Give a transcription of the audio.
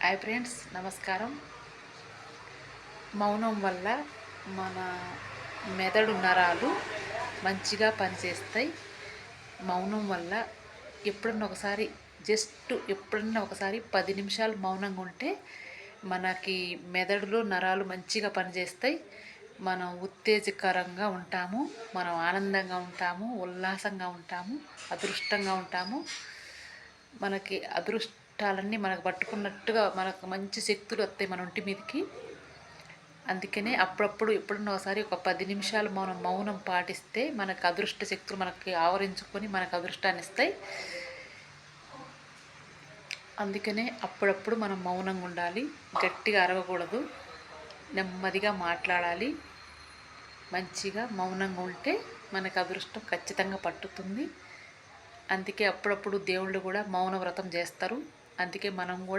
Hi friends, నమస్కారం. మౌనం వల్ల మన మెదడు నరాలు మంచిగా పనిచేస్తాయి. మౌనం వల్ల ఎప్పుడన్నా ఒకసారి 10 నిమిషాలు మౌనంగా ఉంటే మనకి మెదడులో నరాలు మంచిగా పనిచేస్తాయి. మనం ఉత్తేజకరంగా ఉంటాము, మనం ఆనందంగా ఉంటాము, ఉల్లాసంగా ఉంటాము, అదృష్టంగా ఉంటాము. మనకి అదృష్టాలన్నీ మనకు పట్టుకున్నట్టుగా మనకు మంచి శక్తులు వస్తాయి మన ఒంటి మీదకి. అందుకనే అప్పుడప్పుడు ఎప్పుడన్నా ఒకసారి ఒక 10 నిమిషాలు మనం మౌనం పాటిస్తే మనకు అదృష్ట శక్తులు మనకి ఆవరించుకొని మనకు అదృష్టాన్ని ఇస్తాయి. అందుకనే అప్పుడప్పుడు మనం మౌనంగా ఉండాలి, గట్టిగా అరవకూడదు, నెమ్మదిగా మాట్లాడాలి. మంచిగా మౌనంగా ఉంటే మనకు అదృష్టం ఖచ్చితంగా పట్టుతుంది. అందుకే అప్పుడప్పుడు దేవుళ్ళు కూడా మౌన వ్రతం చేస్తారు. అందుకే మనం కూడా